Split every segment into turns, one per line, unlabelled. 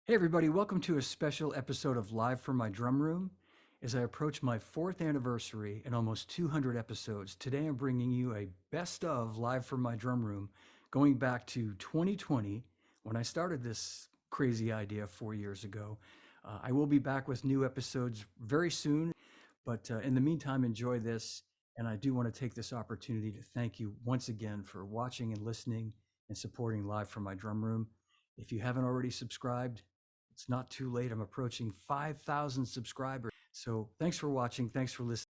Hey, everybody, welcome to a special episode of Live from My Drum Room. As I approach my fourth anniversary and almost 200 episodes, today I'm bringing you a best of Live from My Drum Room going back to 2020 when I started this crazy idea 4 years ago. I will be back with new episodes very soon, but in the meantime, enjoy this. And I do want to take this opportunity to thank you once again for watching and listening and supporting Live from My Drum Room. If you haven't already subscribed, it's not too late. I'm approaching 5,000 subscribers. So thanks for watching. Thanks for listening.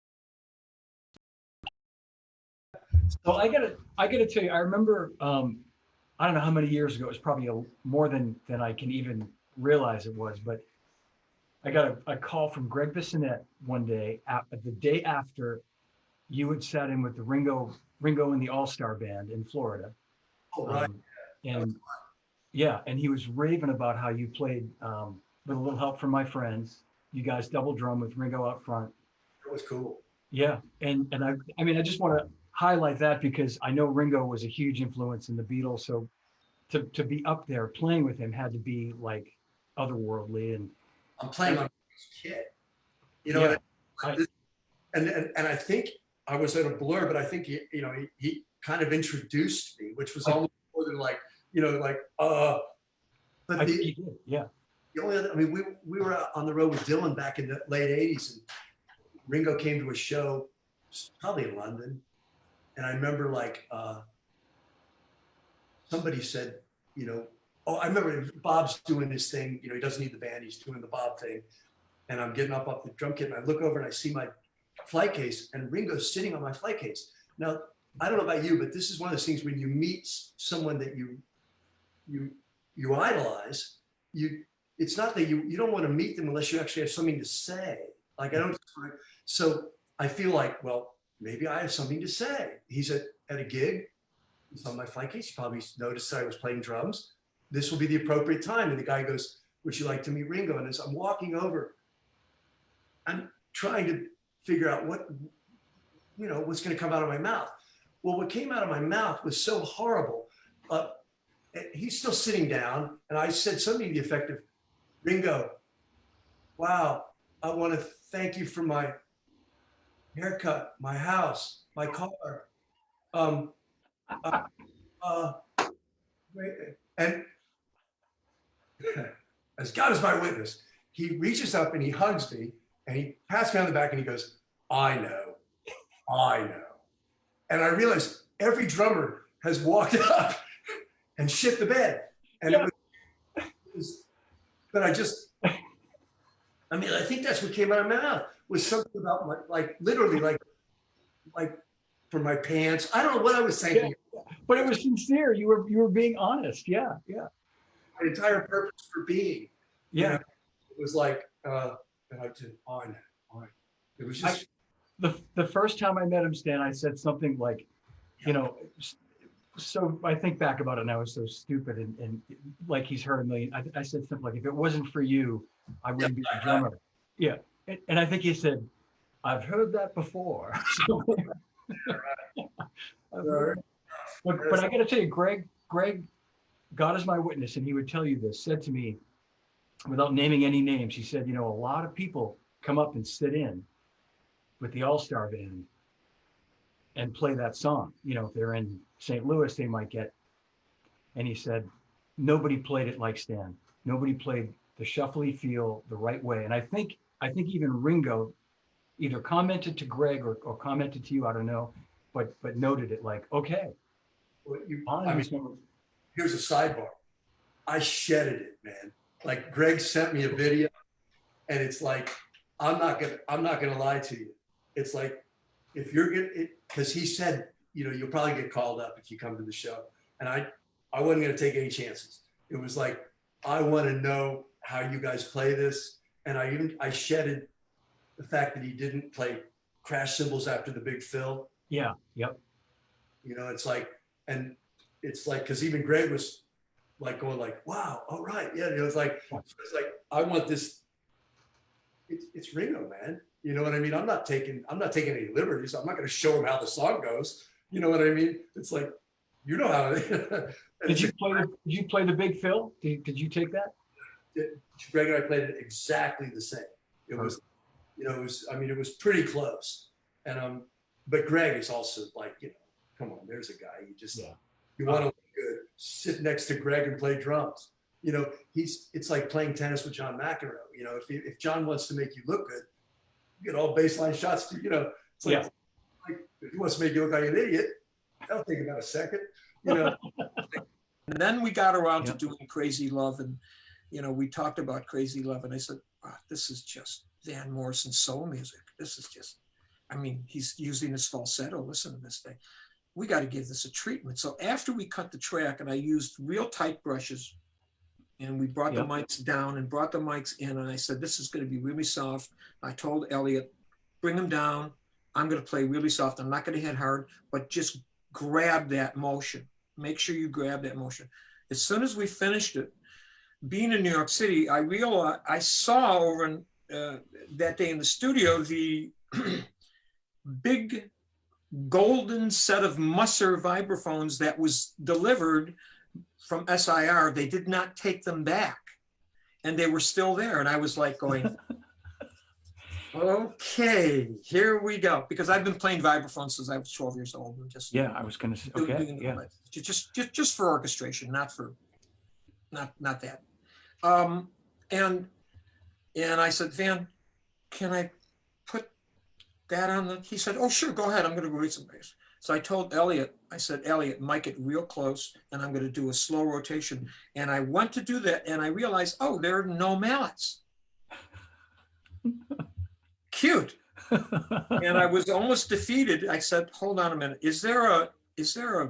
So I gotta tell you, I remember, I don't know how many years ago. It was probably more than I can even realize it was. But I got a call from Greg Bissonette one day, the day after you had sat in with the Ringo and the All Star Band in Florida,
Oh, right.
um, and yeah, and he was raving about how you played with a little help from my friends. You guys double drum with Ringo out front.
That was cool.
Yeah, and I mean I just want to highlight that because I know Ringo was a huge influence in the Beatles. So to be up there playing with him had to be like otherworldly. And
I'm playing on kid. You know,
yeah,
and
I
and I think I was at a Blur, but I think he kind of introduced me, which was
I,
almost more than like like But
I think he did. Yeah,
the only other, I mean, we were on the road with Dylan back in the late '80s, and Ringo came to a show, probably in London, and I remember like somebody said, oh, I remember Bob's doing his thing. He doesn't need the band; he's doing the Bob thing. And I'm getting up off the drum kit, and I look over and I see my flight case, and Ringo's sitting on my flight case. Now, I don't know about you, but this is one of those things when you meet someone that you idolize. It's not that you don't want to meet them unless you actually have something to say. Like I don't. So I feel like, well, maybe I have something to say. He's at a gig. He's on my flight case. He probably noticed I was playing drums. This will be the appropriate time. And the guy goes, "Would you like to meet Ringo?" And as I'm walking over, I'm trying to figure out what's going to come out of my mouth. Well, what came out of my mouth was so horrible. He's still sitting down, and I said something to the effect of, "Ringo, wow, I want to thank you for my haircut, my house, my car." Um, uh, uh, and as God is my witness, he reaches up and he hugs me and he pats me on the back and he goes, "I know, I know." And I realized every drummer has walked up and shit the bed. And
yeah,
but I think that's what came out of my mouth was something about literally like for my pants. I don't know what I was
yeah.
thinking.
But it was sincere. You were being honest. Yeah, yeah,
My entire purpose for being,
yeah.
it was like, and I did, "Oh, I know, I know." It was
I
just,
the first time I met him, Stan, I said something like, you know, so I think back about it and I was so stupid and like he's heard a million. I said something like, if it wasn't for you, I
yeah,
wouldn't be a drummer. Yeah. And I think he said, I've heard that before. So,
right.
but I got to tell you, Greg, God is my witness, and he would tell you this, said to me, without naming any names, he said, a lot of people come up and sit in with the All-Star Band and play that song. If they're in St. Louis, they might get. And he said, nobody played it like Stan. Nobody played the shuffly feel the right way. And I think even Ringo either commented to Greg or commented to you, I don't know, but noted it like, okay,
Well,
on this number.
here's a sidebar. I shedded it, man. Like Greg sent me a video, and it's like, I'm not gonna lie to you. It's like, if you're gonna, because he said, you'll probably get called up if you come to the show, and I wasn't gonna take any chances. It was like, I want to know how you guys play this, and I shedded the fact that he didn't play crash cymbals after the big fill.
Yeah, yep.
It's like, and it's like, because even Greg was like going like, "Wow, all right, yeah." It's like I want this. It's Ringo, man. You know what I mean? I'm not taking any liberties. I'm not going to show him how the song goes. You know what I mean? It's like, how.
Did you play the Big Phil? Did you take that?
Greg and I played it exactly the same. It was, you know, it was pretty close. And but Greg is also like, you know, come on, there's a guy you want to look good, sit next to Greg and play drums. You know, it's like playing tennis with John McEnroe. You know, if John wants to make you look good, you get all baseline shots. You know, it's like if he wants to make you look like an idiot, that'll take about a second. You know.
And then we got around to doing Crazy Love, and you know, we talked about Crazy Love, and I said, oh, this is just Van Morrison soul music. This is just, I mean, he's using his falsetto. Listen to this thing. We got to give this a treatment. So after we cut the track, and I used real tight brushes, and we brought the mics down and brought the mics in, and I said, this is going to be really soft. I told Elliot, bring them down. I'm going to play really soft. I'm not going to hit hard, but just grab that motion. Make sure you grab that motion. As soon as we finished it, being in New York City, I realized, I saw over in, that day in the studio, the big golden set of Musser vibraphones that was delivered from SIR. They did not take them back, and they were still there. And I was like going, okay, here we go. Because I've been playing vibraphones since I was 12 years old. And just
I was going to say, okay,
just for orchestration, not for, not that. And I said, Van, can I put that on the, he said, oh, sure, go ahead. I'm going to read some bass. So I told Elliot, I said, Elliot, mic it real close, and I'm going to do a slow rotation. And I went to do that, and I realized, oh, there are no mallets. Cute. And I was almost defeated. I said, hold on a minute. Is there a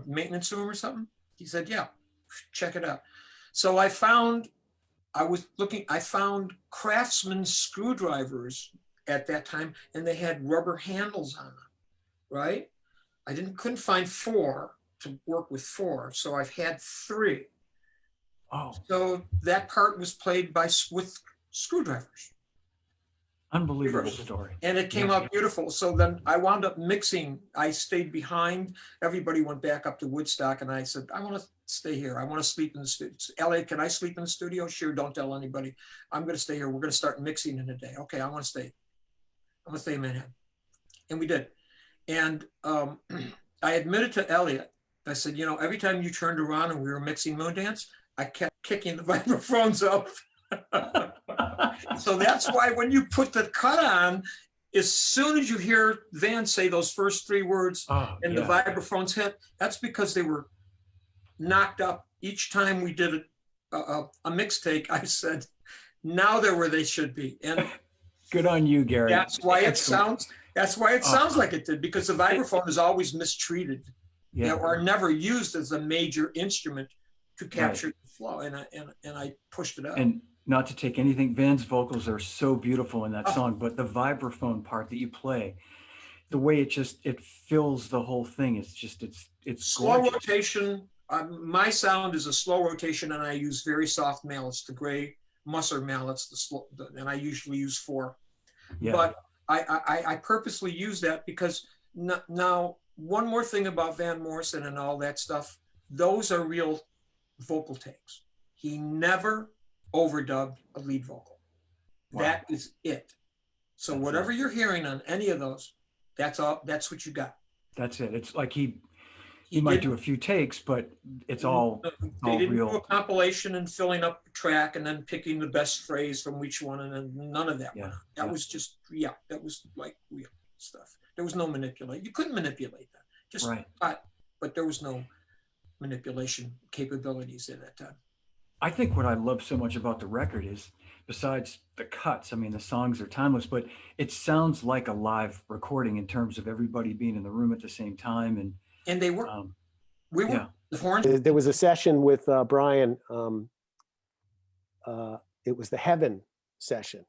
maintenance room or something? He said, yeah, check it out. So I found Craftsman screwdrivers at that time, and they had rubber handles on them, right? I couldn't find 4 to work with 4, so I've had 3.
Oh.
So that part was played with screwdrivers.
Unbelievable story.
And it came out beautiful. So then I wound up mixing. I stayed behind. Everybody went back up to Woodstock, and I said, I want to stay here. I want to sleep in the studio. Elliot, can I sleep in the studio? Sure, don't tell anybody. I'm going to stay here. We're going to start mixing in a day. Okay, I want to stay. I'm going to stay in Manhattan. And we did. And I admitted to Elliot, I said, you know, every time you turned around and we were mixing Moondance, I kept kicking the vibraphones up. So that's why when you put the cut on, as soon as you hear Van say those first 3 words and the vibraphones hit, that's because they were knocked up. Each time we did a mix-take, I said, now they're where they should be. And
good on you, Gary.
That's why it sounds like it did, because the vibraphone is always mistreated or never used as a major instrument to capture the flow. And I pushed it up. And
not to take anything, Van's vocals are so beautiful in that song, but the vibraphone part that you play, the way it fills the whole thing, it's
slow
gorgeous.
Rotation. My sound is a slow rotation, and I use very soft mallets, the gray Musser mallets, and I usually use 4. Yeah. But I purposely use that because now one more thing about Van Morrison and all that stuff, those are real vocal takes. He never overdubbed a lead vocal. Wow. That is it. So that's whatever you're hearing on any of those, that's what you got.
That's it. It's like he might do a few takes, but it's all
they didn't
real.
Do a compilation and filling up the track and then picking the best phrase from each one, and then none of that. Yeah. That was just that was like real stuff. There was no manipulation. You couldn't manipulate that. Just but there was no manipulation capabilities at that time.
I think what I love so much about the record is, besides the cuts, I mean, the songs are timeless, but it sounds like a live recording in terms of everybody being in the room at the same time.
And they were, we were, the horns.
There was a session with Brian. It was the Heaven session,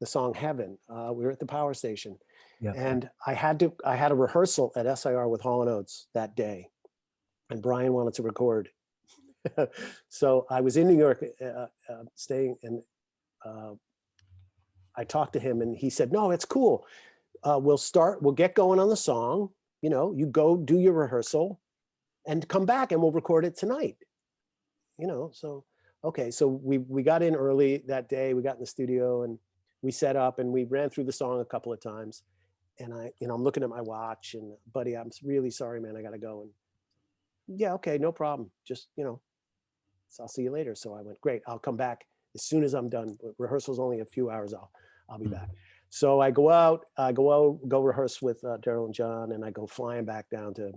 the song Heaven. We were at the power station, and I had a rehearsal at SIR with Hall & Oates that day, and Brian wanted to record. So I was in New York staying, and I talked to him, and he said, no, it's cool. We'll get going on the song. You know, you go do your rehearsal and come back and we'll record it tonight. You know, so okay, so we got in early that day. We got in the studio and we set up and we ran through the song a couple of times. And I'm looking at my watch and buddy, I'm really sorry, man, I gotta go. And yeah, okay, no problem. Just, so I'll see you later. So I went, great, I'll come back as soon as I'm done. Rehearsal's only a few hours, I'll be back. So I go rehearse with Daryl and John, and I go flying back down to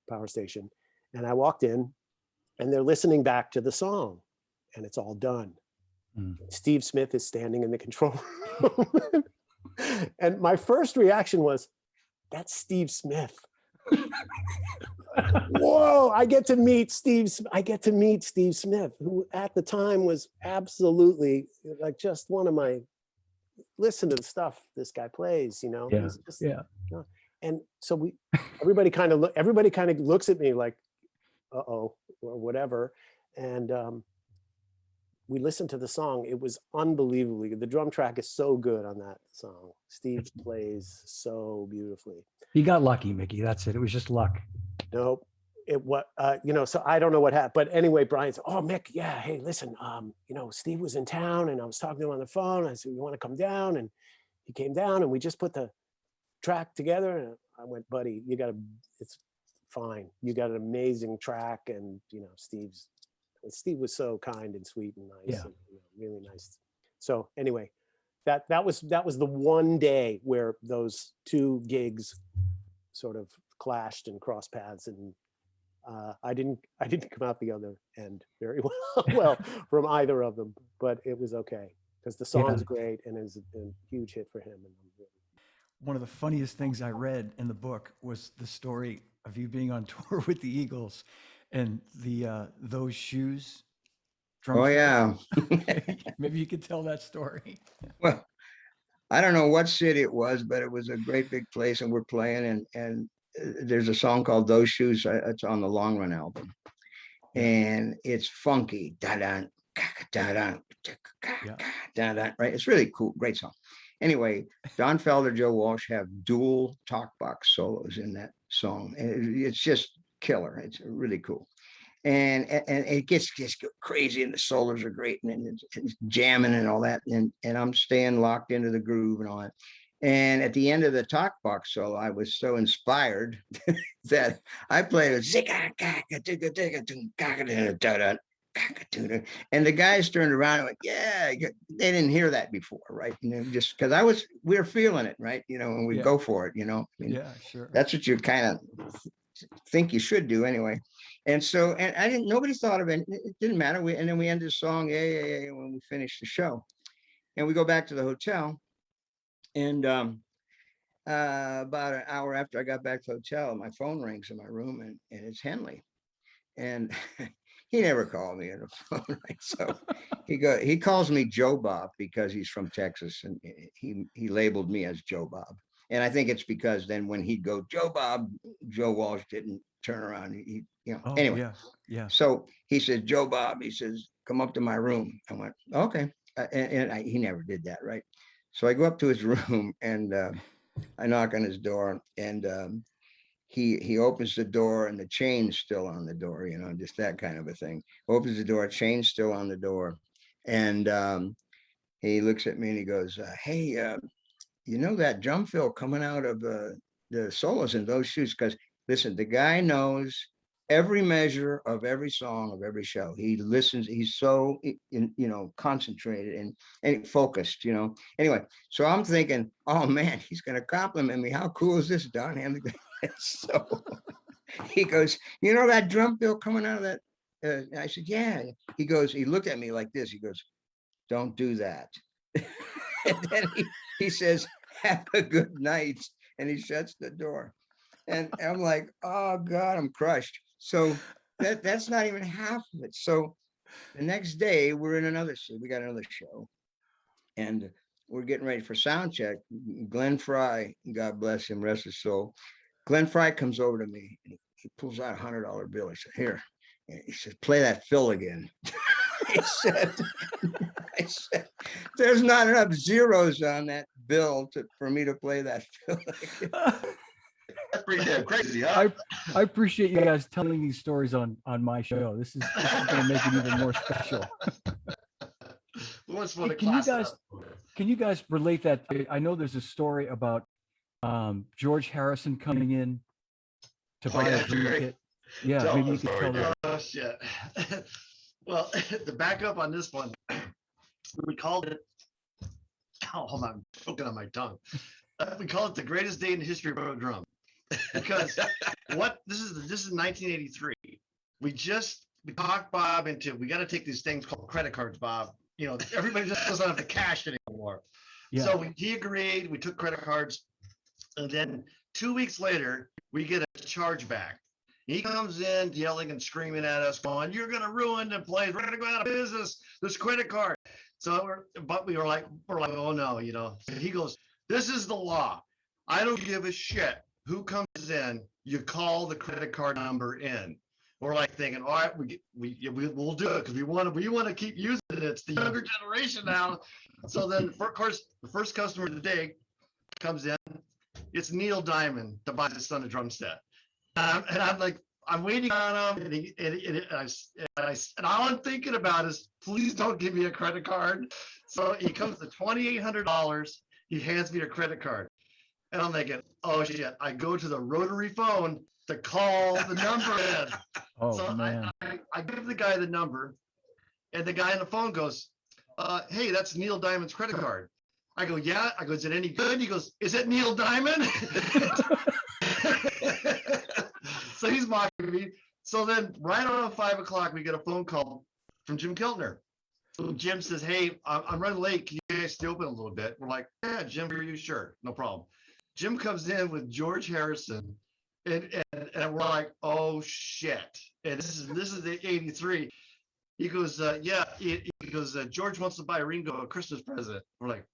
Power Station. And I walked in and they're listening back to the song and it's all done. Steve Smith is standing in the control room. And my first reaction was, that's Steve Smith. Whoa, I get to meet Steve Smith, who at the time was absolutely like just one of my, listen to the stuff this guy plays,
Yeah.
Just, and so everybody kind of looks at me like, uh-oh, or whatever. And we listened to the song. It was unbelievably good. The drum track is so good on that song. Steve plays so beautifully.
He got lucky, Mickey. That's it. It was just luck.
Nope. So I don't know what happened. But anyway, Brian said, oh, Mick, yeah, hey, listen, Steve was in town and I was talking to him on the phone. I said, you want to come down? And he came down and we just put the track together. And I went, buddy, it's fine. You got an amazing track. And, Steve was so kind and sweet and nice.
Yeah.
And, really nice. So anyway, that was the one day where those two gigs sort of clashed and crossed paths, and I didn't come out the other end very well from either of them, but it was okay because the song's great and is a huge hit for him. And
one of the funniest things I read in the book was the story of you being on tour with the Eagles and the those shoes.
Oh yeah.
Maybe you could tell that story.
Well, I don't know what city it was, but it was a great big place, and we're playing, and there's a song called "Those Shoes." It's on the Long Run album, and it's funky. Da-dun, da-dun, da-dun, right? It's really cool, great song. Anyway, Don Felder, Joe Walsh have dual talk box solos in that song, and it's just killer. It's really cool. And it gets crazy, and the solos are great, and it's jamming and all that, and I'm staying locked into the groove and all that. And at the end of the talk box solo, I was so inspired that I played a and the guys turned around and went, yeah, they didn't hear that before, right? Just because we were feeling it, right? And we go for it,
Yeah, sure.
That's what you kind of think you should do anyway. And so, and nobody thought of it. It didn't matter. And then we ended the song, yeah, when we finished the show. And we go back to the hotel. And about an hour after I got back to the hotel, my phone rings in my room, and it's Henley. And he never called me on the phone, right? So he calls me Joe Bob because he's from Texas, and he labeled me as Joe Bob. And I think it's because then when he'd go Joe Bob, Joe Walsh didn't turn around. Anyway.
Yeah.
So he says, Joe Bob, he says, come up to my room. I went, okay. He never did that, right? So I go up to his room and I knock on his door, and he opens the door, and the chain's still on the door, just that kind of a thing. Opens the door, chain's still on the door. And he looks at me and he goes, hey, that drum fill coming out of the solos in those shoes? Because listen, the guy knows every measure of every song of every show. He listens. He's so concentrated and focused. Anyway, so I'm thinking, oh man, he's going to compliment me. How cool is this, Don? So he goes, that drum fill coming out of that? I said, yeah. He goes, he looked at me like this. He goes, don't do that. And then he says, have a good night. And he shuts the door. And I'm like, oh God, I'm crushed. So that's not even half of it. So the next day we're in another city. We got another show, and we're getting ready for sound check. Glenn Fry, God bless him, rest his soul. Glenn Fry comes over to me and he pulls out $100 bill. He said, here. And he said, play that fill again. I said, there's not enough zeros on that bill for me to play that fill again.
That's pretty damn crazy, huh?
I appreciate you guys telling these stories on my show. This is going to make it even more special.
What's for the
Can you
class
guys
up?
can you guys relate that? I know there's a story about George Harrison coming in to buy a drum
Jerry.
kit. Yeah,
Tell
maybe
the
you could
story,
tell that.
Oh shit. Well, the backup on this one, we called it. Oh, hold on, I'm choking on my tongue. We call it the greatest day in the history of a drum, because this is 1983. We talked Bob into, we got to take these things called credit cards, Bob. You know, everybody just doesn't have the cash anymore.
Yeah.
So he agreed. We took credit cards, and then 2 weeks later, we get a charge back. He comes in yelling and screaming at us, going, "You're going to ruin the place. We're going to go out of business. This credit card." So we were like, "Oh no," you know. So he goes, "This is the law. I don't give a shit who comes in. You call the credit card number in." We're like thinking, "All right, we'll do it because we want to keep using it. It's the younger generation now." So then, of course, the first customer of the day comes in. It's Neil Diamond to buy his son a drum set. And I'm like, I'm waiting on him, and all I'm thinking about is, please don't give me a credit card. So he comes to $2,800. He hands me a credit card, and I'm thinking, oh shit! I go to the rotary phone to call the number in.
Oh
So
man.
I give the guy the number, and the guy on the phone goes, "Hey, that's Neil Diamond's credit card." I go, "Yeah." I go, "Is it any good?" He goes, "Is it Neil Diamond?" So he's mocking me. So then right around 5 o'clock, we get a phone call from Jim Keltner. So Jim says, "Hey, I'm running late. Can you guys stay open a little bit?" We're like, "Yeah, Jim, are you sure? No problem." Jim comes in with George Harrison, and we're like, "Oh shit!" And this is the '83. He goes, "Yeah." He goes, "George wants to buy Ringo a Christmas present." We're like,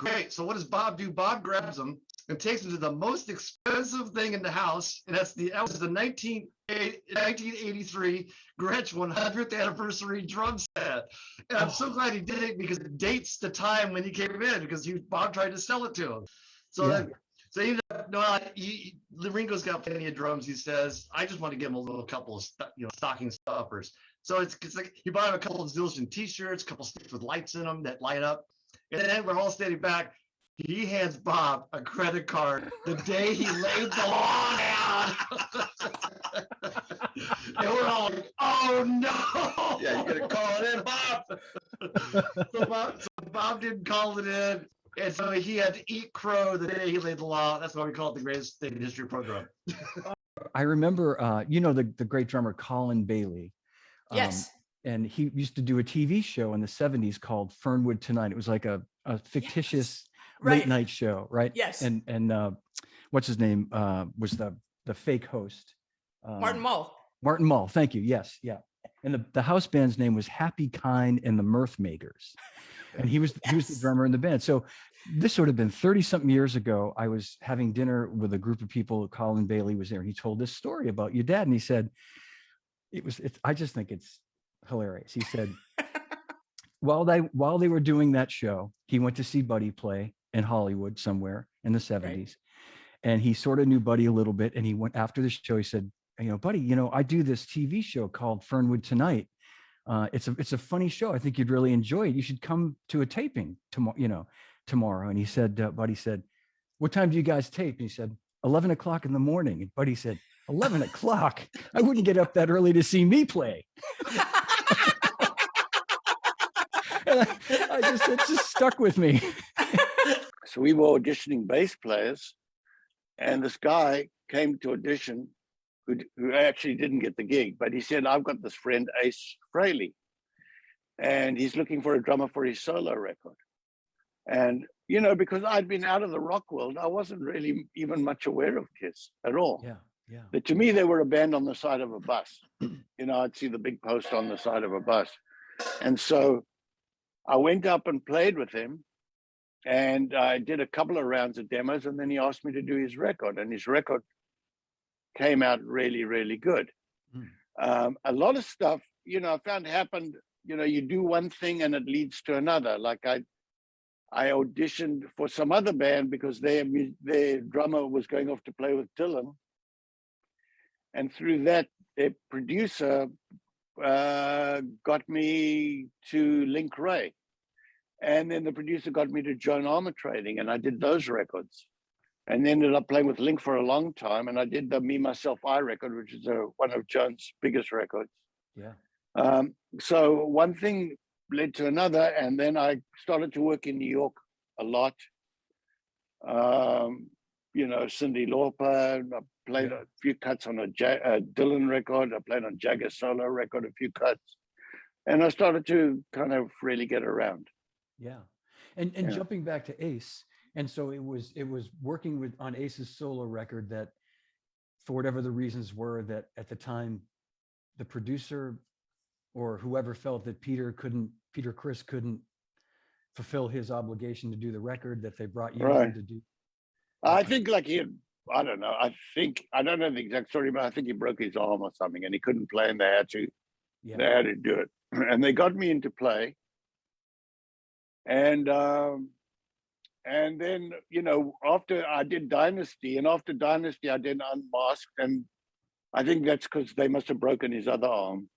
"Great." So what does Bob do? Bob grabs him and takes him to the most expensive thing in the house, and that was the 1983 Gretsch 100th anniversary drum set. And I'm so glad he did it because it dates the time when he came in, because Bob tried to sell it to him. So
Yeah.
then, so he ended up, no, Ringo's got plenty of drums. He says, "I just want to give him a little couple of stocking stuffers." So it's like he bought him a couple of Zildjian t-shirts, a couple of sticks with lights in them that light up. And then we're all standing back. He hands Bob a credit card the day he laid the law down. And we're all like, "Oh no!"
Yeah, you're gonna call it in, Bob.
So Bob didn't call it in, and so he had to eat crow the day he laid the law. That's why we call it the greatest thing in history program.
I remember, the great drummer Colin Bailey.
Yes.
And he used to do a TV show in the 70s called Fernwood Tonight. It was like a fictitious
Right.
late night show, right?
Yes.
And what's his name was the fake host.
Martin Mull.
Martin Mull. Thank you. Yes. Yeah. And the house band's name was Happy Kind and the Mirth Makers. And he was the drummer in the band. So this would have been 30 something years ago. I was having dinner with a group of people. Colin Bailey was there, and he told this story about your dad. And he said, I just think it's hilarious. He said, while they were doing that show, he went to see Buddy play in Hollywood somewhere in the 70s. Right. And he sort of knew Buddy a little bit. And he went after the show. He said, "Buddy, I do this TV show called Fernwood Tonight. It's a funny show. I think you'd really enjoy it. You should come to a taping tomorrow." And he said, Buddy said, "What time do you guys tape?" And he said, 11 o'clock in the morning. And Buddy said, 11 o'clock? I wouldn't get up that early to see me play. And it just stuck with me.
So we were auditioning bass players, and this guy came to audition who actually didn't get the gig, but he said, "I've got this friend, Ace Frehley, and he's looking for a drummer for his solo record." And, because I'd been out of the rock world, I wasn't really even much aware of Kiss at all.
Yeah, yeah.
But to me, they were a band on the side of a bus. I'd see the big post on the side of a bus. And so I went up and played with him, and I did a couple of rounds of demos, and then he asked me to do his record, and his record came out really, really good. A lot of stuff, I found happened, you do one thing and it leads to another. Like I auditioned for some other band because their drummer was going off to play with Dylan, And through that, a producer got me to Link Ray. And then the producer got me to Joan Armour Trading, and I did those records. And then ended up playing with Link for a long time. And I did the Me, Myself, I record, which is one of Joan's biggest records.
Yeah.
So one thing led to another. And then I started to work in New York a lot. You know, Cyndi Lauper. I played a few cuts on a Dylan record. I played on Jagger solo record, a few cuts. And I started to kind of really get around.
Yeah. And jumping back to Ace, and so it was working on Ace's solo record that, for whatever the reasons were, that at the time the producer or whoever felt that Peter Criss couldn't fulfill his obligation to do the record, that they brought you in to do.
I think like I don't know. I don't know the exact story, but I think he broke his arm or something and he couldn't play, and they had to do it. And they got me into play. And then, you know, after I did Dynasty, and after Dynasty, I did Unmasked. And I think that's because they must have broken his other arm.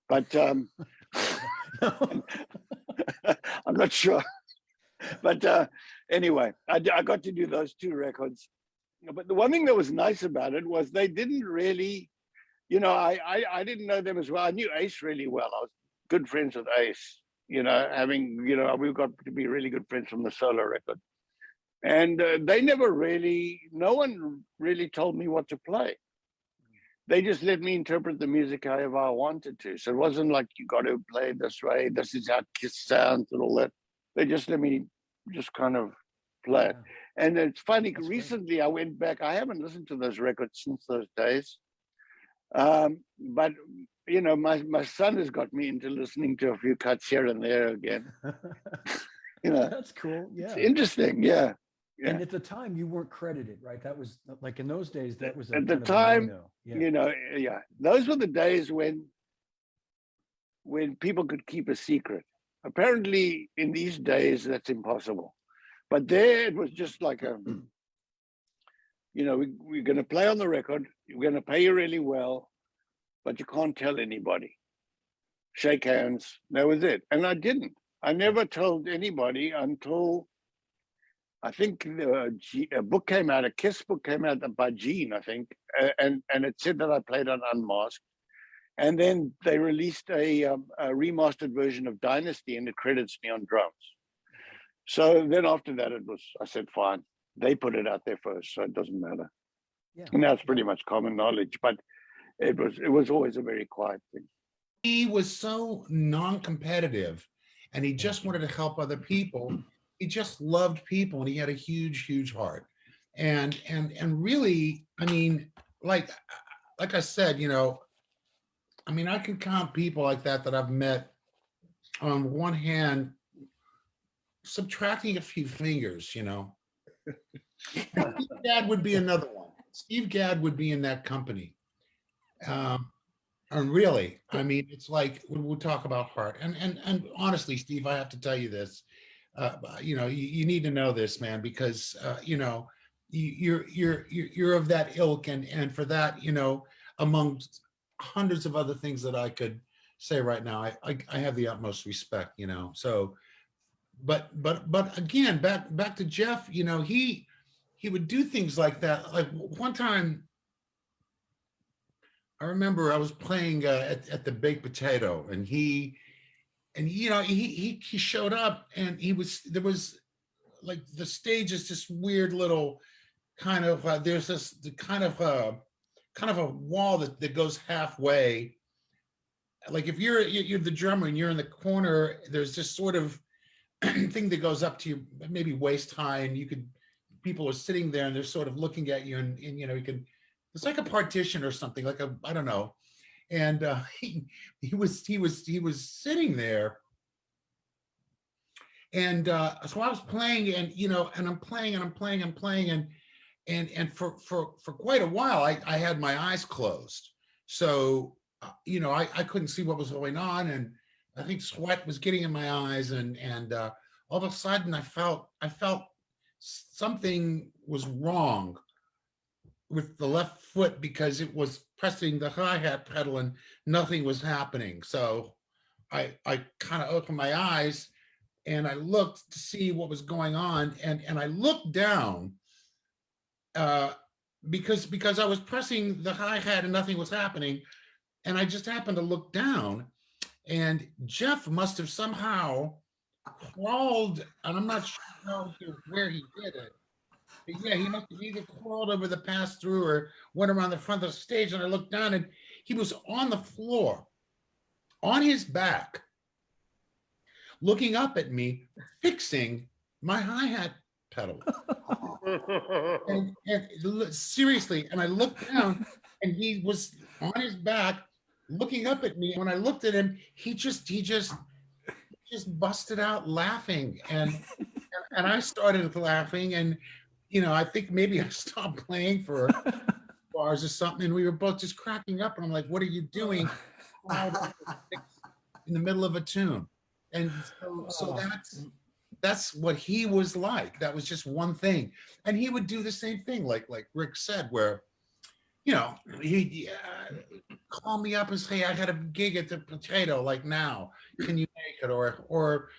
But I'm not sure. But anyway, I got to do those two records. But the one thing that was nice about it was they didn't really, you know, I didn't know them as well. I knew Ace really well. I was good friends with Ace, you know, we've got to be really good friends from the solo record. And they never really, no one really told me what to play. They just let me interpret the music however I wanted to. So it wasn't like, you got to play it this way, this is how Kiss sounds and all that. They just let me just kind of play it. And it's funny, recently I went back, I haven't listened to those records since those days. But, you know, my son has got me into listening to a few cuts here and there again. You know,
That's cool. Yeah.
It's interesting. Yeah.
And at the time you weren't credited, right? That was like, in those days, that was
at the time, you know, those were the days when people could keep a secret. Apparently in these days, that's impossible. But there it was just like you know, we're going to play on the record. We're going to pay you really well, but you can't tell anybody. Shake hands. That was it. And I didn't. I never told anybody until I think a book came out, a Kiss book came out by Gene, I think, and it said that I played on Unmasked. And then they released a remastered version of Dynasty, and it credits me on drums. So then after that, I said, fine. They put it out there first, so it doesn't matter. Yeah. And now it's pretty much common knowledge, but it was always a very quiet thing.
He was so non-competitive, and he just wanted to help other people. He just loved people, and he had a huge, huge heart. And really, I mean, like I said, you know, I mean, I can count people like that I've met on one hand, subtracting a few fingers, you know. Steve Gadd would be another one. Steve Gadd would be in that company. And really, I mean, it's like we'll talk about heart. And honestly, Steve, I have to tell you this. You know, you need to know this, man, because you know, you're of that ilk, and for that, you know, amongst hundreds of other things that I could say right now, I have the utmost respect, you know. So, but again, back to Jeff, you know, he would do things like that. Like one time, I remember I was playing at the Baked Potato, and he you know, he showed up, and there was like, the stage is this weird little kind of there's this kind of a wall that goes halfway. Like if you're the drummer and you're in the corner, there's this sort of thing that goes up to you, maybe waist high, and people are sitting there and they're sort of looking at you, and you know, it's like a partition or something, like I don't know. And he was sitting there, and so I was playing, and you know, and I'm playing, and for quite a while I had my eyes closed, so you know, I couldn't see what was going on, and I think sweat was getting in my eyes, and all of a sudden I felt something was wrong with the left foot because it was pressing the hi-hat pedal and nothing was happening. So I kind of opened my eyes and I looked to see what was going on, and I looked down because I was pressing the hi-hat and nothing was happening, and I just happened to look down, and Jeff must have somehow crawled, and I'm not sure where he did it. But yeah, he must have either crawled over the pass-through or went around the front of the stage, and I looked down and he was on the floor, on his back, looking up at me, fixing my hi-hat pedal. And seriously, and I looked down and he was on his back looking up at me. When I looked at him, he just busted out laughing, and I started laughing, and I think maybe I stopped playing for bars or something, and we were both just cracking up, and I'm like, what are you doing in the middle of a tune? And so that's what he was like. That was just one thing. And he would do the same thing, like Rick said, where, he'd call me up and say, I had a gig at the Potato, like now, can you make it? Or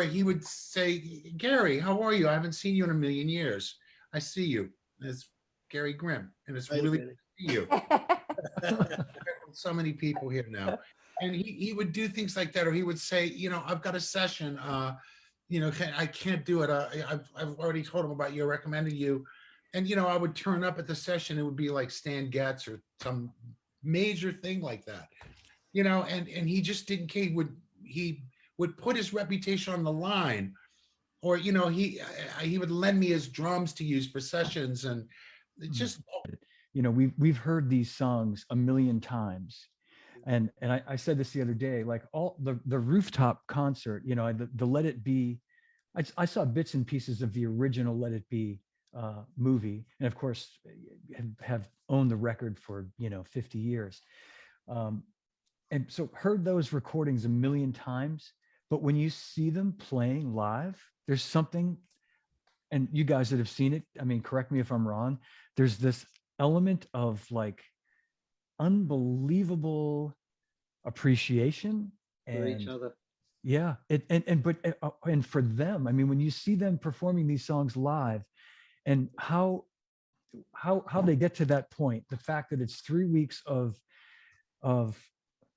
he would say, Gary, how are you? I haven't seen you in a million years. I see you. And it's Gary Grimm, and it's really good to see you. So many people here now. And he would do things like that, or he would say, I've got a session, I can't do it. I've already told him about you, recommended you. And, I would turn up at the session. It would be like Stan Getz or some major thing like that, and he just didn't care. He would put his reputation on the line, or, he would lend me his drums to use for sessions. And it just,
we've heard these songs a million times. And I said this the other day, like all the rooftop concert, the Let It Be, I saw bits and pieces of the original Let It Be movie, and of course have owned the record for 50 years, and so heard those recordings a million times. But when you see them playing live, there's something, and you guys that have seen it, I mean, correct me if I'm wrong, there's this element of like unbelievable appreciation
for each other.
Yeah, and for them, I mean, when you see them performing these songs live, and how they get to that point, the fact that it's 3 weeks of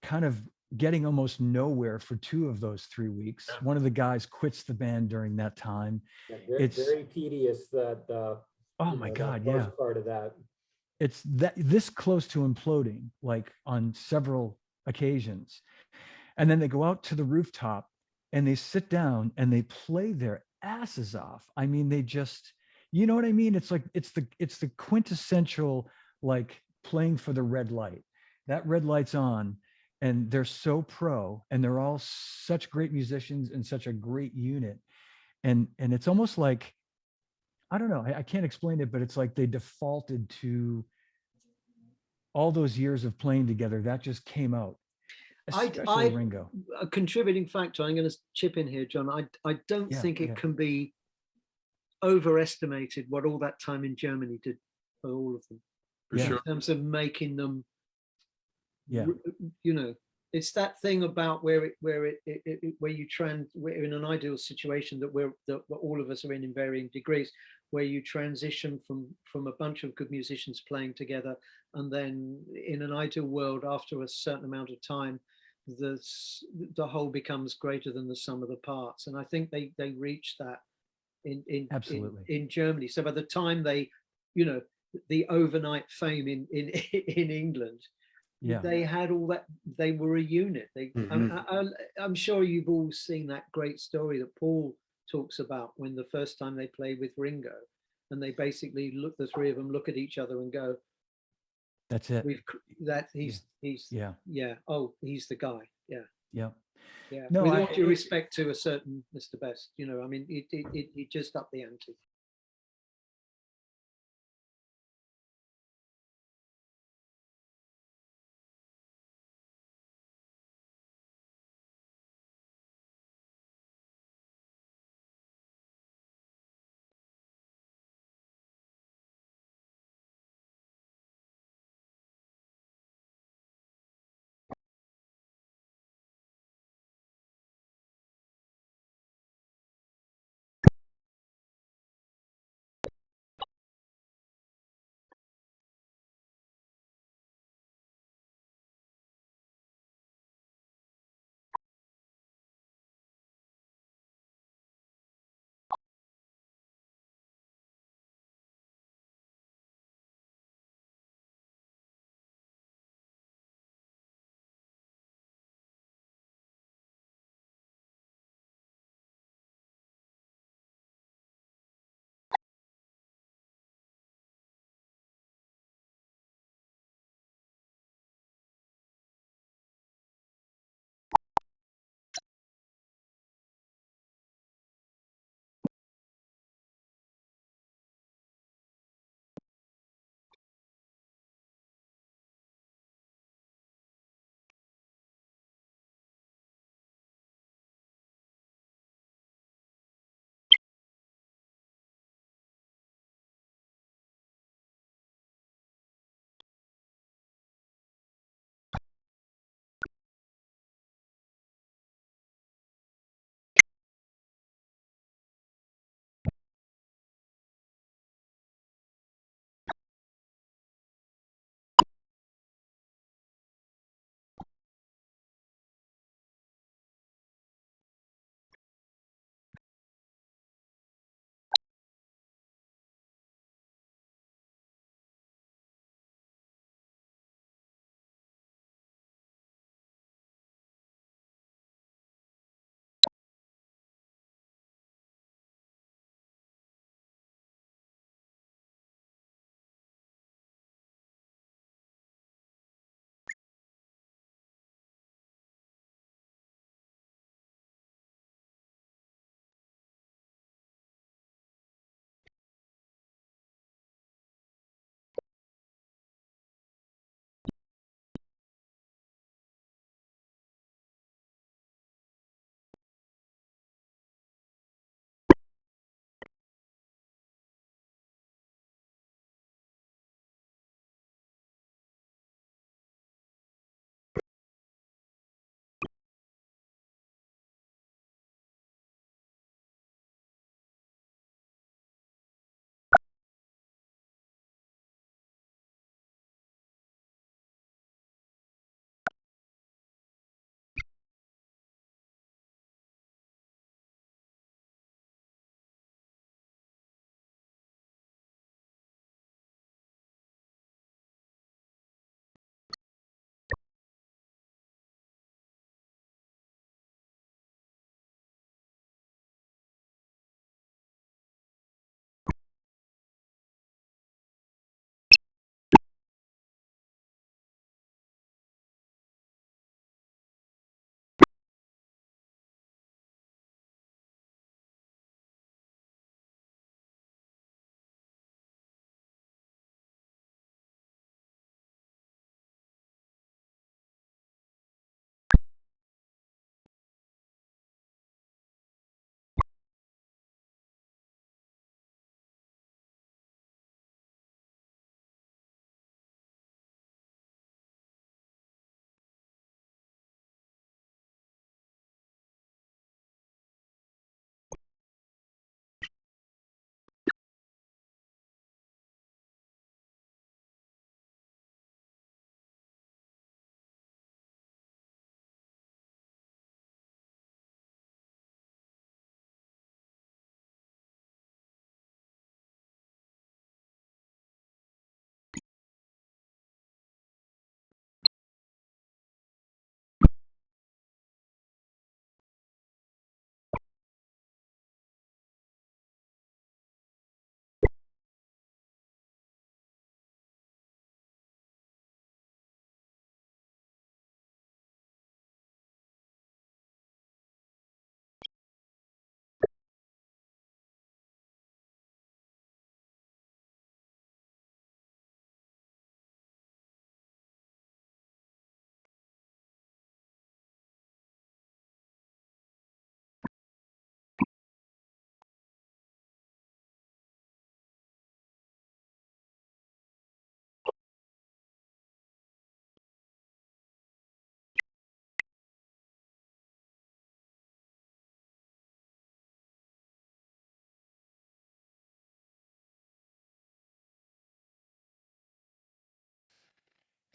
kind of getting almost nowhere for 2 of those 3 weeks. One of the guys quits the band during that time.
Yeah,
It's
very tedious.
oh my God,
that
yeah.
first part of that.
It's this close to imploding, like on several occasions. And then they go out to the rooftop and they sit down and they play their asses off. I mean, they just, you know what I mean? It's like, it's the quintessential, like playing for the red light. That red light's on, and they're so pro, and they're all such great musicians and such a great unit. And it's almost like, I don't know, I can't explain it, but it's like they defaulted to all those years of playing together. That just came out. Especially Ringo.
A contributing factor, I'm going to chip in here, John. I don't think it can be overestimated what all that time in Germany did for all of them.
For sure.
In terms of making them,
yeah,
it's that thing about where we're in an ideal situation that all of us are in varying degrees, where you transition from a bunch of good musicians playing together, and then in an ideal world, after a certain amount of time, the whole becomes greater than the sum of the parts. And I think they reached that
absolutely
in Germany. So by the time they, the overnight fame in England, they had all that. They were a unit. I'm sure you've all seen that great story that Paul talks about when the first time they played with Ringo, and they basically the 3 of them look at each other and go,
"That's it.
He's oh, he's the guy." Yeah.
No,
with all due respect to a certain Mr. Best, I mean, it just upped the ante.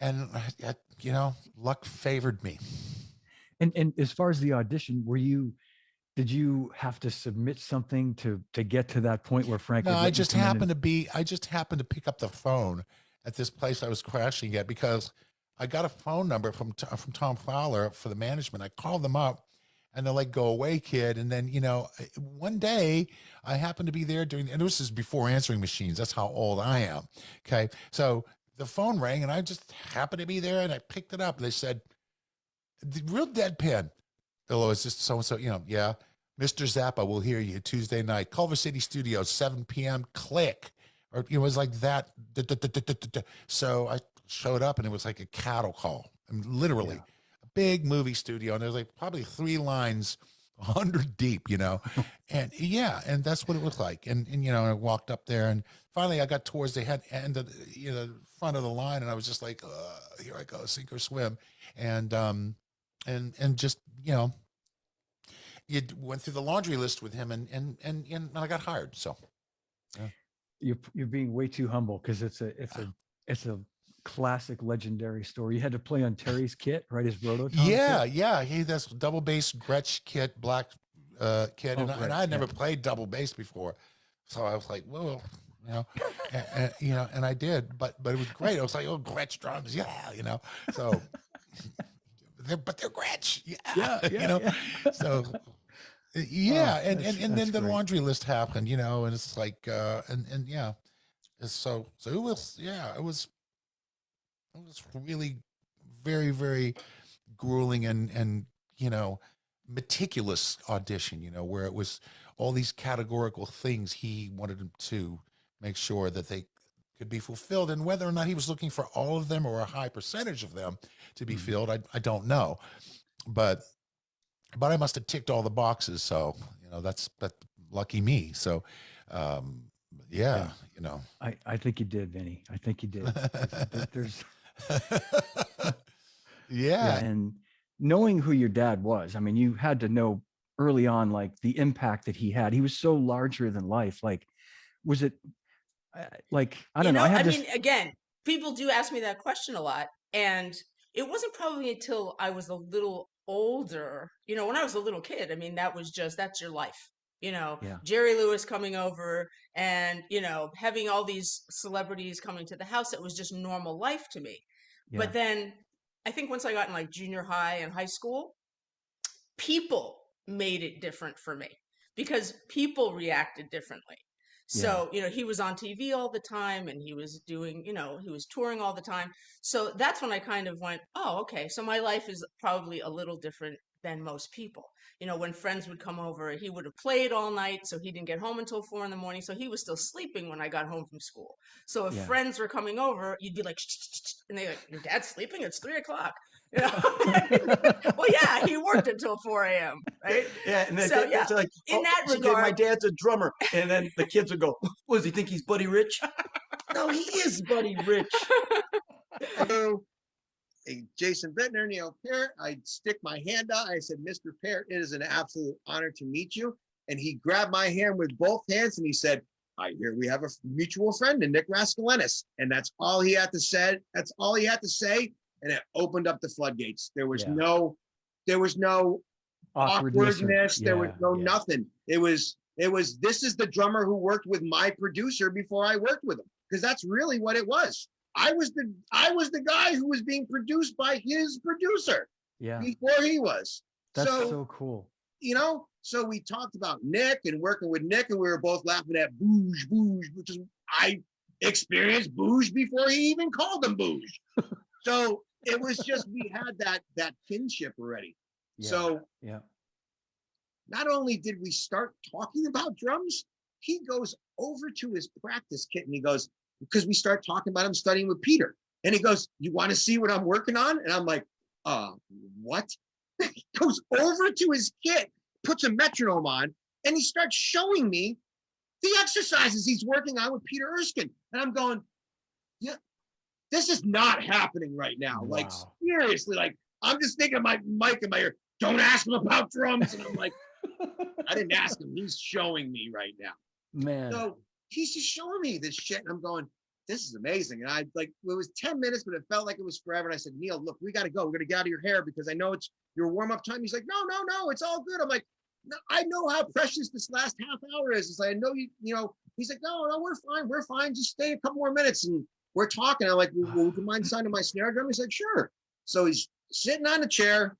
and you know, luck favored me.
And as far as the audition, did you have to submit something to get to that point where Frank
No,
would
I
let you
just
come in
happened
and-
to be, I just happened to pick up the phone at this place I was crashing at because I got a phone number from Tom Fowler for the management. I called them up and they're like, go away, kid. And then, you know, one day I happened to be there and this is before answering machines. That's how old I am. Okay. So the phone rang and I just happened to be there and I picked it up. And they said, the real deadpan. Hello, is this so-and-so? You know, yeah. Mr. Zappa will hear you Tuesday night. Culver City Studios, 7 p.m. Click. Or it was like that. So I showed up and it was like a cattle call. I mean, literally a big movie studio. And there's like probably 3 lines, 100 deep, you know. And yeah, and that's what it was like. And you know, I walked up there and finally I got towards the end of front of the line and I was just like, here I go, sink or swim. And just, you know, you went through the laundry list with him and I got hired. So yeah.
You're being way too humble because it's a classic legendary story. You had to play on Terry's kit, right? His Rototom kit?
Yeah. That's double bass Gretsch kit, black kit. And I had never played double bass before. So I was like, whoa, you know, and you know, and I did, but it was great. I was like, oh, Gretsch drums. Yeah. You know, so they're Gretsch. Yeah. You know, so yeah. And then the laundry list happened, you know, and it's like, and yeah. So it was, it was really very, very grueling and, you know, meticulous audition, you know, where it was all these categorical things he wanted him to make sure that they could be fulfilled, and whether or not he was looking for all of them or a high percentage of them to be filled, I don't know, but I must have ticked all the boxes. So, you know, that's lucky me. So, you know,
I think you did, Vinny. I think you did. There's
yeah.
And knowing who your dad was, I mean, you had to know early on, like the impact that he had. He was so larger than life. Like, was it like, I don't know.
I mean, again, people do ask me that question a lot. And it wasn't probably until I was a little older, you know, when I was a little kid, I mean, that's your life. You know, Jerry Lewis coming over and, you know, having all these celebrities coming to the house, it was just normal life to me. But then I think once I got in like junior high and high school, people made it different for me because people reacted differently. So, you know, he was on TV all the time and he was doing, you know, he was touring all the time. So that's when I kind of went, oh, okay. So my life is probably a little different than most people. You know, when friends would come over, he would have played all night. So he didn't get home until 4 a.m. So he was still sleeping when I got home from school. So if friends were coming over, you'd be like, and they're like, your dad's sleeping? It's 3 o'clock. You know? Well, yeah, he worked until 4 a.m. Right?
Yeah, and then
So,
it's like,
in that
CJ,
regard,
my dad's a drummer, and then the kids would go, "What does he think he's Buddy Rich?" No, he is Buddy Rich.
Hello, Jason Bittner, Neil Peart. I'd stick my hand out. I said, Mr. Peart, it is an absolute honor to meet you. And he grabbed my hand with both hands and he said, I hear we have a mutual friend in Nick Raskalenis. And that's all he had to say. That's all he had to say. And it opened up the floodgates. There was no awkwardness. There was no nothing. It was, this is the drummer who worked with my producer before I worked with him. Because that's really what it was. I was the guy who was being produced by his producer before he was.
That's so cool.
You know, so we talked about Nick and working with Nick, and we were both laughing at Booge, which is, I experienced Booge before he even called him Booge. So it was just, we had that kinship already. So not only did we start talking about drums, he goes over to his practice kit and he goes, because we start talking about him studying with Peter. And he goes, you want to see what I'm working on? And I'm like, what? He goes over to his kit, puts a metronome on, and he starts showing me the exercises he's working on with Peter Erskine. And I'm going, yeah, this is not happening right now. Wow. Like, seriously, like, I'm just thinking of my mic in my ear, don't ask him about drums. And I'm like, I didn't ask him. He's showing me right now.
Man.
So he's just showing me this shit. And I'm going,
this is amazing. And I like, it was 10 minutes, but it felt like it was forever. And I said, Neil, look, we got to go. We're going to get out of your hair because I know it's your warm up time. He's like, no, it's all good. I'm like, no, I know how precious this last half hour is. It's like, I know you know, he's like, no, we're fine. Just stay a couple more minutes. And we're talking. I'm like, well, would you mind signing my snare drum? He's like, sure. So he's sitting on the chair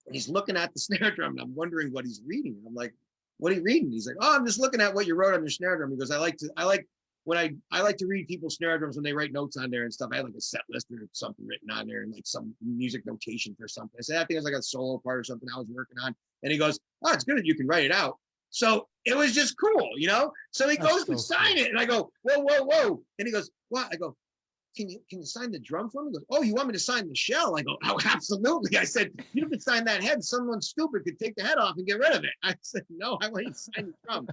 and he's looking at the snare drum. And I'm wondering what he's reading. I'm like, what are you reading? He's like, oh, I'm just looking at what you wrote on your snare drum. He goes, I like to read people's snare drums when they write notes on there and stuff. I had like a set list or something written on there and like some music notation for something. I said, I think it was like a solo part or something I was working on. And he goes, oh, it's good that you can write it out. So it was just cool, you know? So he goes to sign it and I go, whoa. And he goes, what? I go, can you sign the drum for me? He goes, oh, you want me to sign the shell? I go, oh, absolutely. I said, you can sign that head. Someone stupid could take the head off and get rid of it. I said, no, I want you to sign the drum.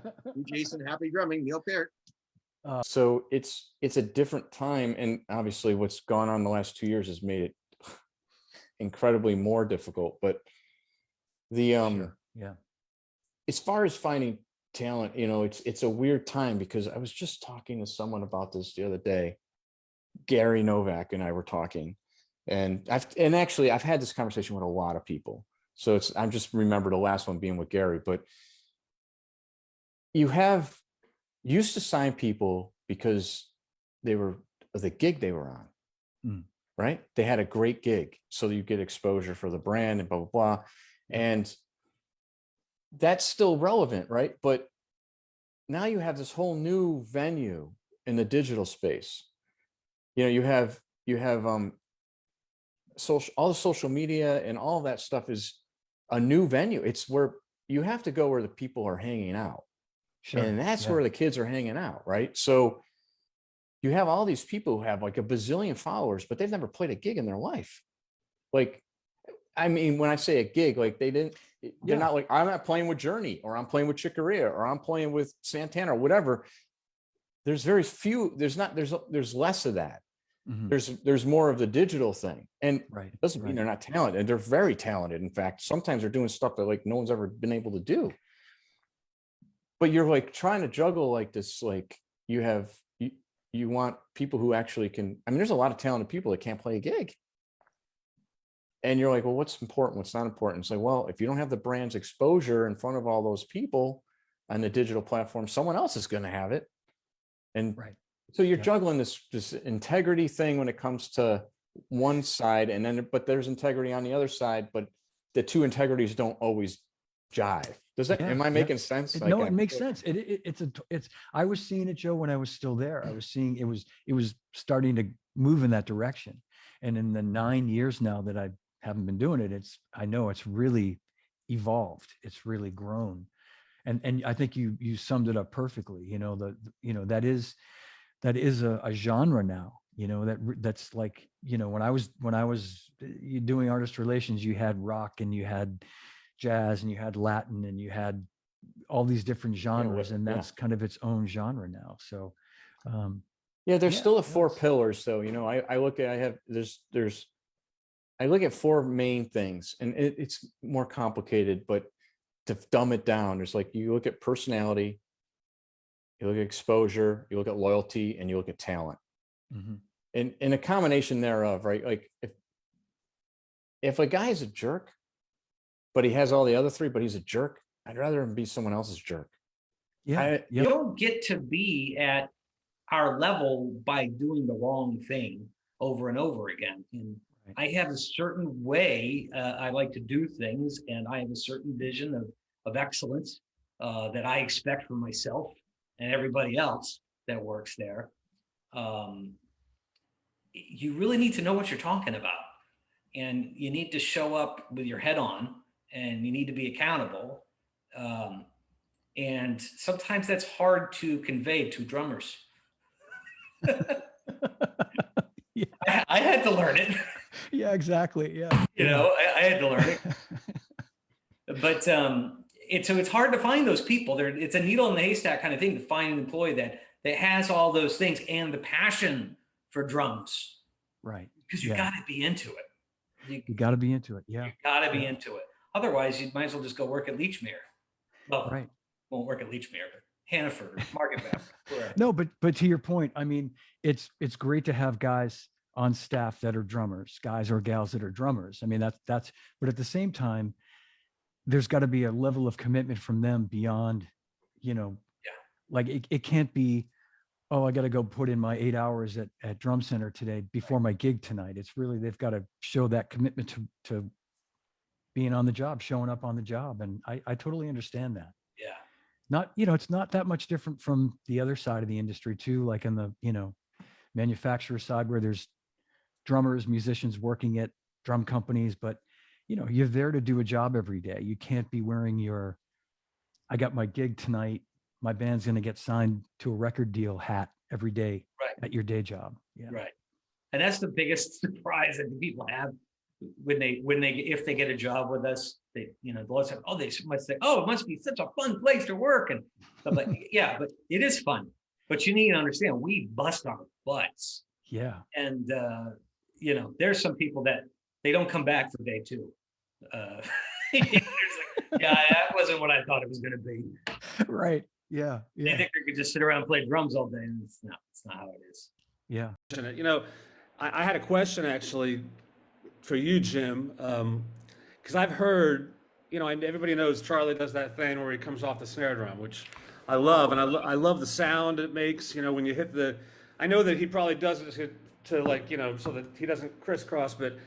Jason, happy drumming, Neil Peart.
So it's a different time, and obviously what's gone on the last 2 years has made it incredibly more difficult. But the as far as finding talent, you know, it's a weird time because I was just talking to someone about this the other day. Gary Novak and I were talking, and I've had this conversation with a lot of people. So I'm just remember the last one being with Gary, but you used to sign people because they were the gig they were on, right? They had a great gig, so you get exposure for the brand and blah, blah, blah. And that's still relevant, right? But now you have this whole new venue in the digital space. You know, you have all the social media and all that stuff is a new venue. It's where you have to go where the people are hanging out. Sure. And that's where the kids are hanging out, right? So you have all these people who have like a bazillion followers, but they've never played a gig in their life. Like, I mean, when I say a gig, like they're not like, I'm not playing with Journey or I'm playing with Chick Corea or I'm playing with Santana or whatever. There's very few, there's less of that. Mm-hmm. There's more of the digital thing. And it doesn't mean they're not talented. They're very talented. In fact, sometimes they're doing stuff that like no one's ever been able to do. But you're like trying to juggle like this, like you want people who actually can, I mean, there's a lot of talented people that can't play a gig. And you're like, well, what's important? What's not important? It's like, well, if you don't have the brand's exposure in front of all those people on the digital platform, someone else is going to have it. And so you're juggling this integrity thing when it comes to one side, and then, but there's integrity on the other side, but the two integrities don't always jive. Does that, am I making sense?
No, it makes sense. It's, I was seeing it, Joe, when I was still there. I was seeing it was starting to move in that direction. And in the 9 years now that I haven't been doing it, I know it's really evolved. It's really grown. And I think you summed it up perfectly. You know, that is a genre now, you know, that's like, you know, when I was doing artist relations, you had rock and you had jazz and you had Latin and you had all these different genres, and that's kind of its own genre now. So,
there's still the four pillars. So, you know, I look at, I look at four main things, and it's more complicated, but to dumb it down, there's like, you look at personality, you look at exposure, you look at loyalty, and you look at talent. Mm-hmm. And a combination thereof, right? Like if a guy is a jerk, but he has all the other three, but he's a jerk, I'd rather him be someone else's jerk.
You don't get to be at our level by doing the wrong thing over and over again. And I have a certain way I like to do things, and I have a certain vision of excellence that I expect from myself and everybody else that works there. You really need to know what you're talking about, and you need to show up with your head on, and you need to be accountable. And sometimes that's hard to convey to drummers. I had to learn it.
Yeah, exactly. Yeah.
You know, I had to learn it. But so it's hard to find those people. It's a needle in the haystack kind of thing to find an employee that has all those things and the passion for drums.
Right.
Because you got to be into it.
You got to be into it. Yeah.
You got to be into it. Otherwise, you might as well just go work at Leechmere. Well, won't work at Leechmere, but Hannaford, Market Basket, wherever.
No, but to your point, I mean, it's great to have guys on staff that are drummers, guys or gals that are drummers. I mean, that's, but at the same time, there's got to be a level of commitment from them beyond, like it can't be, oh, I got to go put in my 8 hours at Drum Center today before my gig tonight. It's really, they've got to show that commitment to being on the job, showing up on the job. And I totally understand that.
Yeah.
Not, it's not that much different from the other side of the industry too, like in the, manufacturer side where there's drummers, musicians working at drum companies, but you're there to do a job every day. You can't be wearing I got my gig tonight, my band's going to get signed to a record deal hat every day at your day job. Yeah.
Right. And that's the biggest surprise that people have if they get a job with us, they'll say, oh, they must say, oh, it must be such a fun place to work. And stuff like, yeah, but it is fun. But you need to understand, we bust our butts.
Yeah.
And, there's some people that they don't come back for day two. That wasn't what I thought it was going to be.
Right. Yeah.
They think they could just sit around and play drums all day, and it's not how it is.
Yeah.
I had a question actually for you, Jim, because I've heard, everybody knows Charlie does that thing where he comes off the snare drum, which I love, and I love the sound it makes. When you hit I know that he probably does it to like, so that he doesn't crisscross, but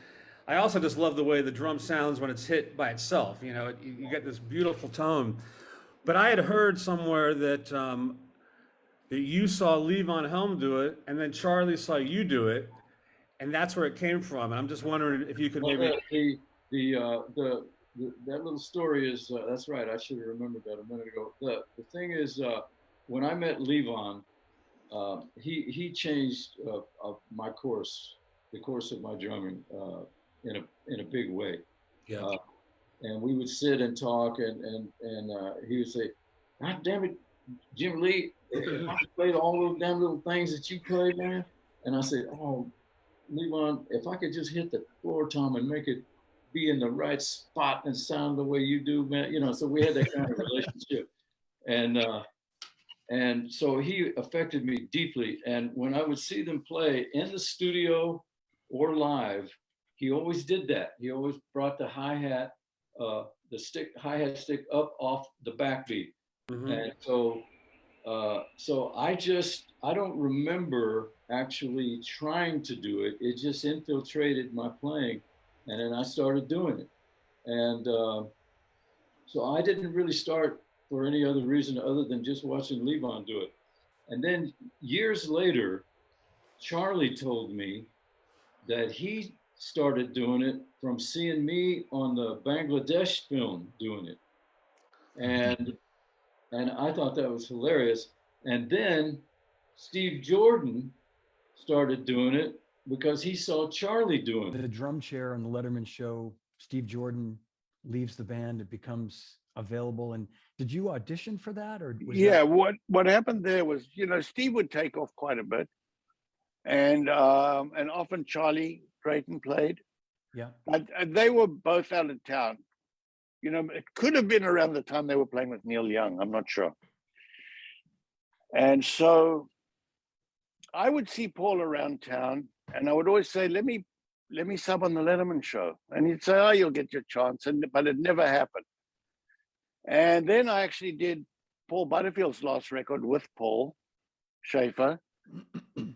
I also just love the way the drum sounds when it's hit by itself. You get this beautiful tone. But I had heard somewhere that that you saw Levon Helm do it, and then Charlie saw you do it, and that's where it came from. And I'm just wondering if you could maybe
that little story is that's right. I should have remembered that a minute ago. The thing is, when I met Levon, he changed my course, the course of my drumming, in a big way.
Yeah.
And we would sit and talk, and he would say, "God damn it, Jim Lee, I played all those damn little things that you played, man." And I said, "Oh, Levon, if I could just hit the floor tom and make it be in the right spot and sound the way you do, man." So we had that kind of relationship, and so he affected me deeply. And when I would see them play in the studio or live, he always did that. He always brought the hi-hat, the hi-hat stick up off the backbeat. Mm-hmm. And so I don't remember actually trying to do it. It just infiltrated my playing, and then I started doing it. And so I didn't really start for any other reason other than just watching Levon do it. And then years later, Charlie told me that he started doing it from seeing me on the Bangladesh film doing it. And I thought that was hilarious. And then Steve Jordan started doing it because he saw Charlie doing it.
The drum chair on the Letterman show, Steve Jordan leaves the band, it becomes available. And did you audition for that? Or was
what happened there was, Steve would take off quite a bit. And often Charley Drayton played.
Yeah.
They were both out of town. It could have been around the time they were playing with Neil Young. I'm not sure. And so I would see Paul around town, and I would always say, let me sub on the Letterman show. And he'd say, oh, you'll get your chance. But it never happened. And then I actually did Paul Butterfield's last record with Paul Schaefer.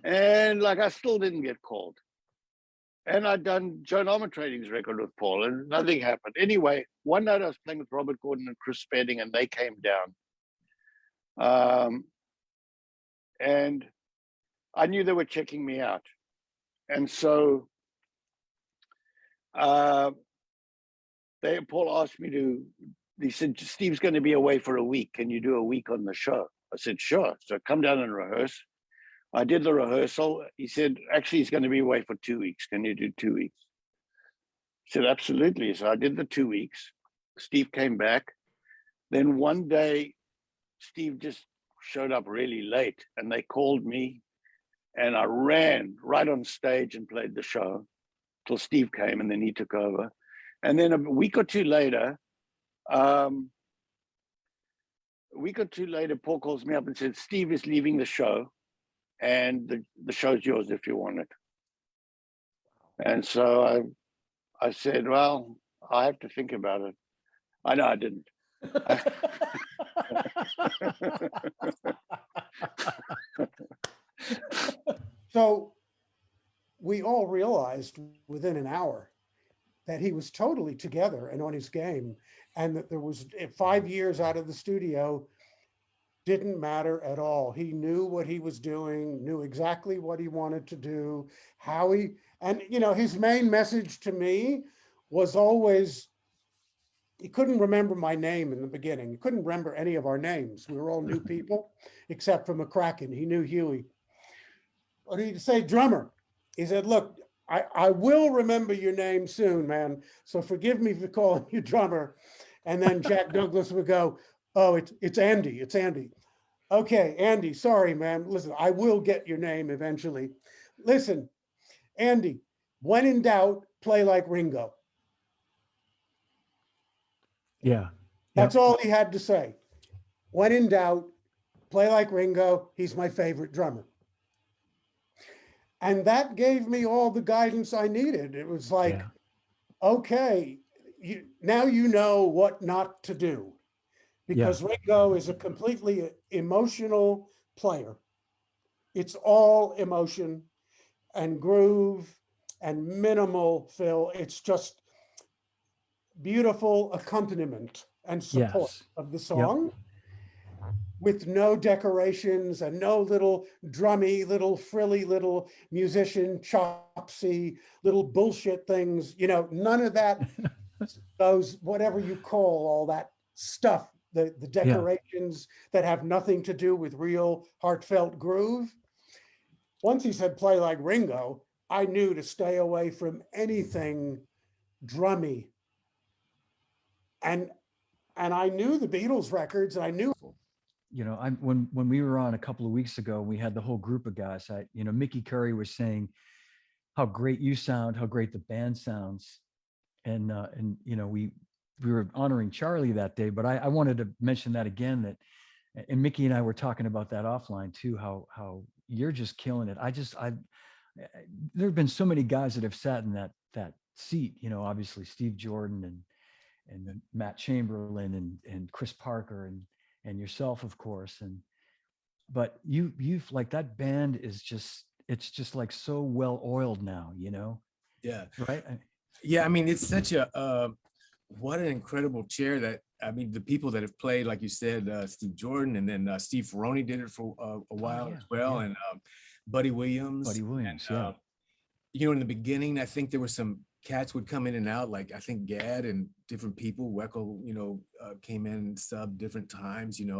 And I still didn't get called. And I'd done Joan Armatrading's record with Paul, and nothing happened. Anyway, one night I was playing with Robert Gordon and Chris Spedding, and they came down. And I knew they were checking me out. And so Paul asked me he said, Steve's going to be away for a week. Can you do a week on the show? I said, sure. So come down and rehearse. I did the rehearsal. He said, actually, he's going to be away for 2 weeks. Can you do 2 weeks? I said, absolutely. So I did the 2 weeks. Steve came back. Then one day, Steve just showed up really late, and they called me, and I ran right on stage and played the show till Steve came, and then he took over. And then a week or two later, A week or two later, Paul calls me up and said, Steve is leaving the show, and the show's yours if you want it. And so I said, well, I have to think about it. I know I didn't.
So we all realized within an hour that he was totally together and on his game, and that there was 5 years out of the studio didn't matter at all. He knew what he was doing, knew exactly what he wanted to do, and his main message to me was always, he couldn't remember my name in the beginning. He couldn't remember any of our names. We were all new people, except for McCracken. He knew Huey. But he'd say, drummer. He said, look, I will remember your name soon, man. So forgive me for calling you drummer. And then Jack Douglas would go, oh, it's Andy. It's Andy. Okay, Andy, sorry, man. Listen, I will get your name eventually. Listen, Andy, when in doubt, play like Ringo.
Yeah.
That's all he had to say. When in doubt, play like Ringo. He's my favorite drummer. And that gave me all the guidance I needed. It was like, okay, now you know what not to do. Because Ringo is a completely emotional player. It's all emotion and groove and minimal fill. It's just beautiful accompaniment and support of the song with no decorations and no little drummy, little frilly, little musician, chopsy, little bullshit things. None of that, those, whatever you call all that stuff, the decorations that have nothing to do with real heartfelt groove. Once he said play like Ringo, I knew to stay away from anything drummy. And I knew the Beatles records, and I knew.
When we were on a couple of weeks ago, we had the whole group of guys. Micky Curry was saying how great you sound, how great the band sounds, and we were honoring Charley that day. But I wanted to mention that again, and Mickey and I were talking about that offline too. How you're just killing it. There have been so many guys that have sat in that seat. Obviously Steve Jordan and Matt Chamberlain and Chris Parker and yourself, of course. But you've like, that band is it's just like so well oiled now,
Yeah.
Right.
Yeah. I mean, it's such what an incredible chair that, the people that have played, like you said, Steve Jordan, and then Steve Ferroni did it for a while as well. And Buddy Williams. And, in the beginning, I think there were some cats would come in and out, like I think Gadd and different people, Weckel, came in and sub different times, and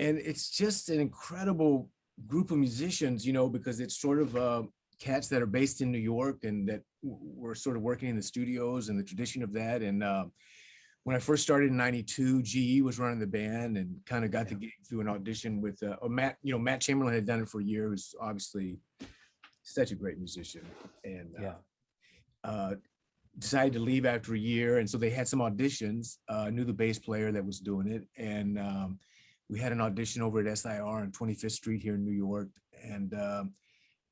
it's just an incredible group of musicians, because it's sort of cats that are based in New York and that were sort of working in the studios and the tradition of that. And when I first started in '92, GE was running the band and kind of got the gig through an audition with Matt. Matt Chamberlain had done it for a year. He was obviously such a great musician, and decided to leave after a year. And so they had some auditions. Knew the bass player that was doing it, and we had an audition over at SIR on 25th Street here in New York. And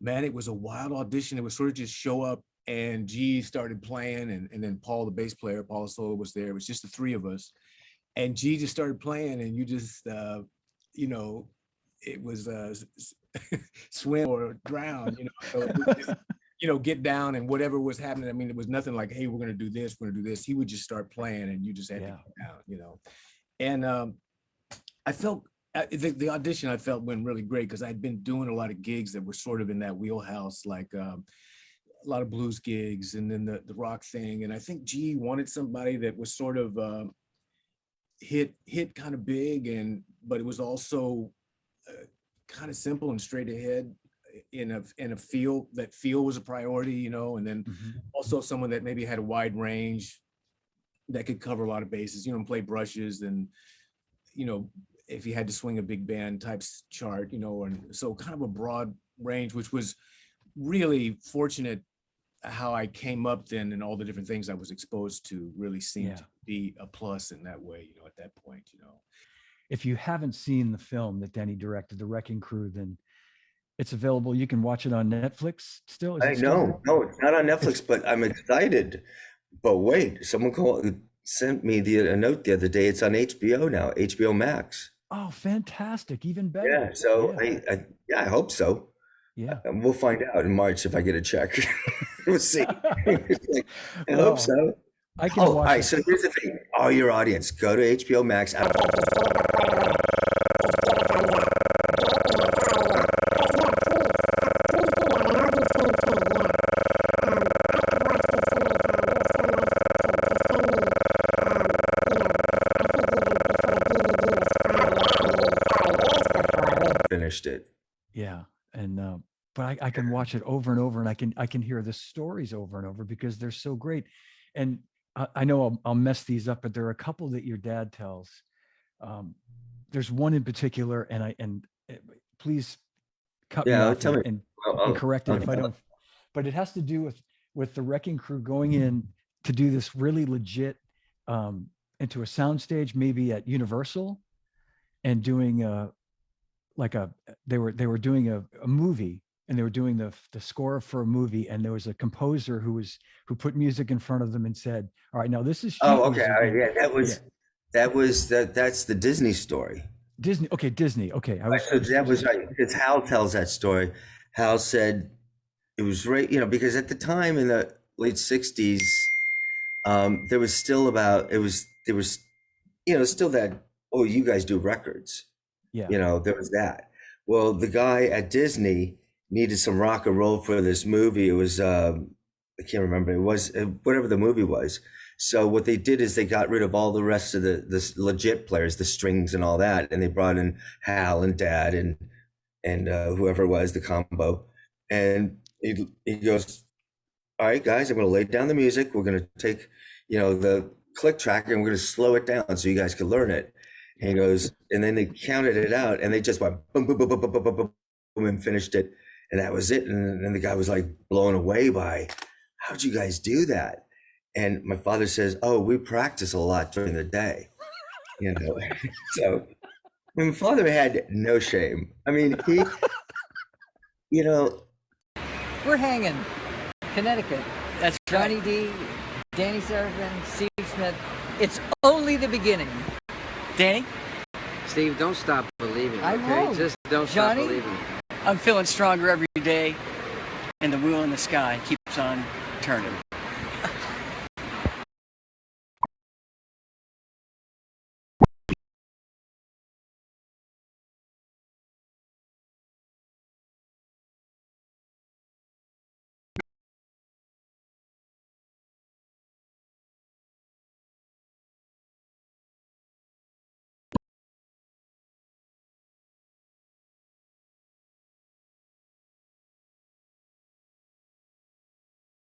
man, it was a wild audition. It was sort of just show up, and G started playing, and then Paul, the bass player, Paul Solo, was there. It was just the three of us, and G just started playing, and you just it was swim or drown, so it was just, get down, and whatever was happening. It was nothing like, hey, we're going to do this, we're going to do this. He would just start playing, and you just had to get down, and I felt the audition, I felt, went really great, because I'd been doing a lot of gigs that were sort of in that wheelhouse, like a lot of blues gigs, and then the rock thing. And I think G wanted somebody that was sort of hit kind of big, but it was also kind of simple and straight ahead in a feel. That feel was a priority, and then also someone that maybe had a wide range that could cover a lot of bases, and play brushes, and if you had to swing a big band types chart, and so kind of a broad range, which was really fortunate how I came up then and all the different things I was exposed to really seemed to be a plus in that way, you know, at that point, you know.
If you haven't seen the film that Denny directed, The Wrecking Crew, then it's available. You can watch it on Netflix still. Is it still
No, it's not on Netflix, but I'm excited. But wait, someone sent me a note the other day. It's on HBO now, HBO Max.
Oh, fantastic! Even better.
Yeah, so I hope so.
Yeah,
we'll find out in March if I get a check. We'll see. I hope so.
I can
all
watch
right.
it.
So here's the thing: all your audience, go to HBO Max. Finished it.
Yeah, and but I can watch it over and over, and I can hear the stories over and over because they're so great. And I know I'll mess these up, but there are a couple that your dad tells. There's one in particular, and please cut me off
tell me.
and correct it if I don't. But it has to do with the Wrecking Crew going in to do this really legit into a soundstage, maybe at Universal, and doing they were doing a movie, and they were doing the score for a movie, and there was a composer who put music in front of them and said, all right, now this is
okay, all right, that's the Disney story.
Disney, okay.
So that was right, because Hal tells that story. Hal said it was right, because at the time in the late 60s, there was still still that, oh, you guys do records.
Yeah.
There was that. Well, the guy at Disney needed some rock and roll for this movie. It was, I can't remember. It was whatever the movie was. So what they did is they got rid of all the rest of the legit players, the strings and all that. And they brought in Hal and Dad and whoever it was, the combo. And he goes, all right, guys, I'm going to lay down the music. We're going to take, the click track, and we're going to slow it down so you guys can learn it. And he goes, and then they counted it out, and they just went boom, boom, boom, boom, boom, boom, boom, boom, and finished it. And that was it. And then the guy was like blown away by, how'd you guys do that? And my father says, oh, we practice a lot during the day. So my father had no shame. I mean, he,
We're hanging, Connecticut. That's Johnny D, Danny Seraphine, Steve Smith. It's only the beginning. Danny?
Steve, don't stop believing,
I
okay?
won't.
Just don't
Johnny,
stop believing.
I'm feeling stronger every day, and the wheel in the sky keeps on turning.